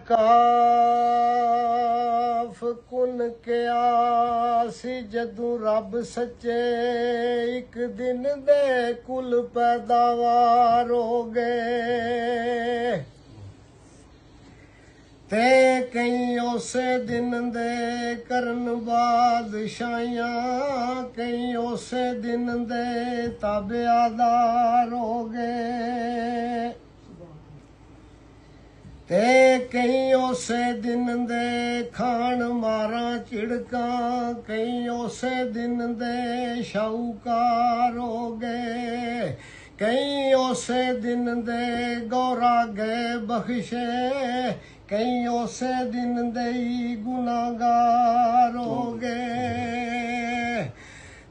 ਕਾਫ ਕੁਨ ਕਿਆ ਸੀ ਜਦੋਂ ਰੱਬ ਸੱਚੇ ਇੱਕ ਦਿਨ ਦੇ ਕੁਲ ਪੈਦਾਵਾਰ ਹੋ ਗਏ ਤੇ ਕਈ ਉਸੇ ਦਿਨ ਦੇ ਕਰਨ ਬਾਦਸ਼ਾਹੀਆਂ ਕਈ ਉਸੇ ਦਿਨ ਦੇ ਤਾਬੇਦਾਰ ਹੋ ਗਏ ਤੇ ਕਈ ਉਸੇ ਦਿਨ ਦੇ ਖਾਣ ਮਾਰਾਂ ਝਿੜਕਾਂ ਕਈ ਉਸੇ ਦਿਨ ਦੇ ਸ਼ਾਹੂਕਾਰ ਹੋ ਗਏ ਕਈ ਉਸੇ ਦਿਨ ਦੇ ਗੌਰਾ ਗਏ ਬਖਸ਼ੇ ਕਈ ਉਸੇ ਦਿਨ ਦੇ ਗੁਨਾਹਗਾਰ ਹੋ ਗਏ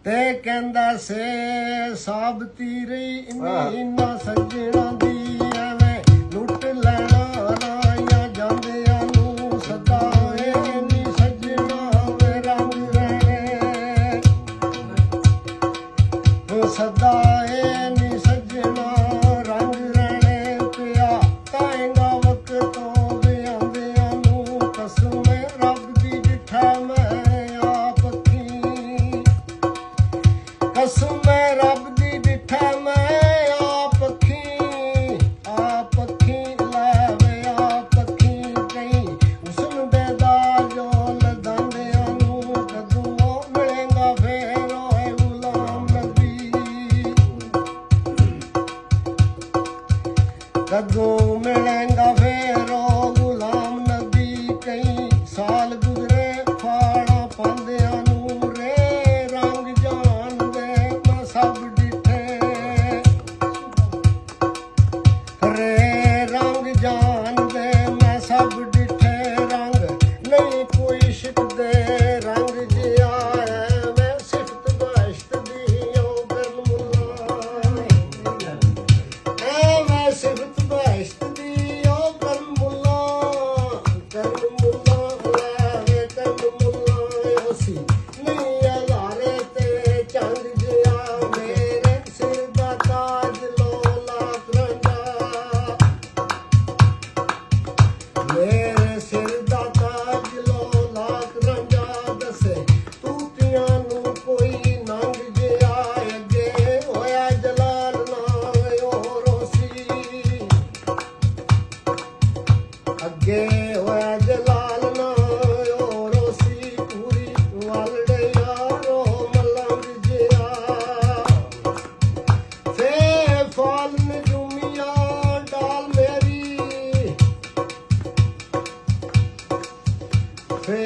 ਤੇ ਕਹਿੰਦਾ ਸੇ ਸਾਬਤੀ ਰਹੀ ਇਹਨਾਂ ਸੱਜਣਾ ਦੀ ਐਵੇਂ ਲੁੱਟ ਲੈਣਾ ਰਾਇਆ ਜਾਂਦਿਆਂ ਨੂੰ ਸਦਾ ਏ ਨੀ ਸੱਜਣਾ ਵੇ ਰੰਗ ਰਹਿਣੇ ਸਦਾ ਏ ਨੀ ਸੱਜਣਾ ਰੰਗ ਰਹਿਣੇ ਪਿਆ ਤਾਏਗਾ ਵਕਤੋਂ ਵਿਆਂਦਿਆਂ ਨੂੰ ਕਸਮ ਰੱਬ ਦੀ ਜਿੱਠਾ ਮੈਂ ਆਪ ਅੱਖੀ ਕਸਮ ਰੱਬ ਦੀ ਜਿੱਠਾ ਮੈਂ ਆਪ ਅੱਖੀ ਲੈਵੇ ਆਪ ਅੱਖੀ ਕਈ ਹੁਸਨ ਦੇ ਦਾਜੋ ਲਦਾਂਦਿਆਂ ਨੂੰ ਕਦੋਂ ਮਿਲੇਗਾ ਫੇਰ ਓਏ ਗੁਲਾਮ ਨਬੀ ਕਦੋਂ ਮਿਲੇਗਾ ਫੇਰ ਓ ਗੁਲਾਮ ਨਬੀ ਕਈ ਸਾਲ ਗੁਜ਼ਰੇ ਫਾੜਾ ਪਾਉਂਦਿਆਂ ਨੂੰ ਰੇ ਰੰਗ ਜਾਣਦੇ ਮੈਂ ਸਭ ਡਿੱਠੇ ਰੇ ਰੰਗ ਜਾਣਦੇ ਮੈਂ ਸਭ ਡਿੱਠੇ ਰੰਗ ਨਹੀਂ ਕੋਈ ਇਸ਼ਕ ਦੇ ਰੰਗ ਜਿਹਾ ਮੈਂ ਸਿਫਤ ਬਹਿਸ਼ਤ ਦੀ ਓ ਕਰਮੁੱਲਾ ਮੈਂ ਸਿਫਤ ਬਹਿਸ਼ਤ ਦੀ ਓ ਕਰਮੁੱਲਾ ਲੈਵੇ ਕਰਮੁੱਲਾ ਅਸੀਂ ਨਹੀਂ ਹਜ਼ਾਰੇ ਤੇ ਚੰਦ ਜਿਹਾ ਮੇਰੇ ਸਿਰ ਦਾ ਤਾਜ ਲੋਲਾ ਕਰੰਦਾ ਮੇਰੇ ਸਿਰ ਦਾ ਤਾਜ ਲੋਲਾ ਕਰੰਦਾ ਦੱਸੇ ਤੂਤੀਆਂ ਨੂੰ ਕੋਈ ਨੰਗ ਜਿਹਾ ਅੱਗੇ ਹੋਇਆ ਜਲਾਲ ਨਾ ਓ ਰੋਸੀ ਅੱਗੇ ਹੋਇਆ ਜਲਾਲ ਨਾ ਓ ਰੋਸੀ ਪੂਰੀ ਵਾਲੜੇ ਯਾਰੋ ਮਲੰਗ ਜਿਹਾ ਫੇ ਫਾਲ ਨਜੂਮੀਆਂ ਡਾਲ ਮੇਰੀ ਫੇ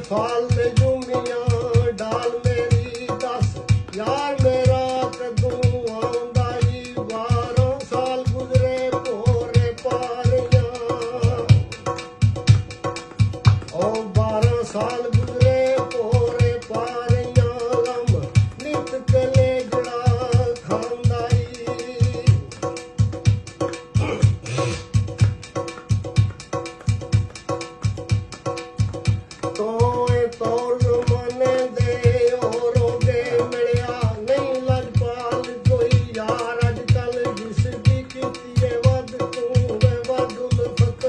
ਫਾਲ ਨਜੂਮੀਆਂ ਡਾਲ ਮੇਰੀ ਦੱਸ ਯਾਰ ਮੇਰਾ ਕਦੋਂ ਆਉਂਦਾ ਈ 12 ਸਾਲ ਗੁਜ਼ਰੇ ਭੋਰੇ ਪਾਰੀਆਂ ਓ 12 ਸਾਲ ਗੁਜ਼ਰੇ ਭੋਰੇ ਪਾਰੀਆਂ ਗਮ ਨਿਤ ਕਲੇ ਜੜਾ ਖਾਂਦਾ ਈ ਤੋਏ ਤੋਲ ਮਨੇ ਦੇ ਓ ਰੋਗੇ ਮਿਲਿਆ ਨਹੀਂ ਲਜਪਾਲ ਕੋਈ ਯਾਰ ਅੱਜ ਕੱਲ ਜਿਸ ਦੀ ਕੀਤੀ ਏ ਵੱਧ ਤੂੰ ਵੇ ਵੱਧ ਉਲਫਤ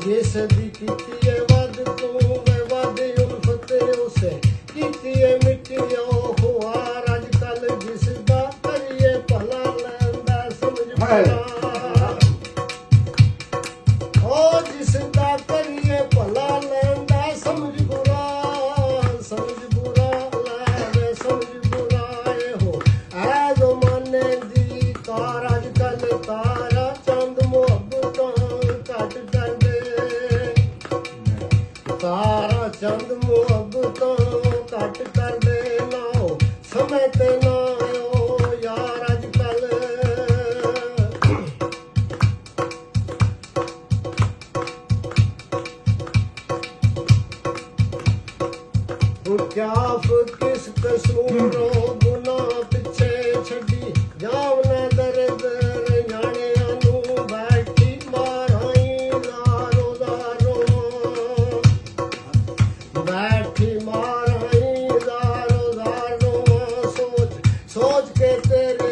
ਜਿਸ ਦੀ ਕੀਤੀ ਏ ਵੱਧ ਤੂੰ ਵੇ ਵੱਧ ਉਲਫਤ ਉਸੇ ਕੀਤੀ ਏ ਮਿੱਟੀਓ ਹੁਆਰ ਅੱਜ ਕੱਲ ਜਿਸ ਦਾ ਕਰੀਏ ਭਲਾ ਲੈਂਦਾ ਸਮਝ ਭਲਾ ਓ ਜਿਸ ਦਾ ਕਰੀਏ ਭਲਾ ਲੈਂਦਾ ਸਮਝ ਬੁਰਾ ਲੈਵੇ ਸਮਝ ਬੁਰਾ ਇਹੋ ਐ ਜ਼ਮਾਨੇ ਦੀ ਤਾਰ ਅੱਜ ਕੱਲ ਤਾਰਾ ਚੰਦ ਮੁਹੱਬਤਾਂ ਘੱਟ ਕਰਦੇ ਤਾਰਾ ਚੰਦ ਮੁਹੱਬਤਾਂ ਘੱਟ ਕਰਦੇ ਨਾ ਸਮੇਂ ਤੇ ਨਾ ਓ ਯਾਰ ਅੱਜ ਕੱਲ ਕਿਆਫ ਕਿਸ ਕਸੂਰੋਂ ਗੁਨਾਹ ਪਿੱਛੇ ਛੱਡੀ ਜਾਵਨਾ ਦਰਦ ਜਾਣਿਆਂ ਨੂੰ ਬੈਠੀ ਮਾਰਾਈ ਦਾਰੋ ਬੈਠੀ ਮਾਰਾਈ ਦਾਰੋ ਸੋਚ ਕੇ ਤੇਰੇ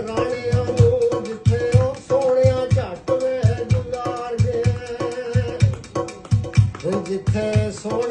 ਰਾਣਿਆਂ ਨੂੰ ਜਿੱਥੇ ਉਹ ਸੋਹਣਿਆ ਝੱਟ ਵੇ ਗੁਜ਼ਾਰ ਗਿਆ ਜਿੱਥੇ ਸੋਹਣੀ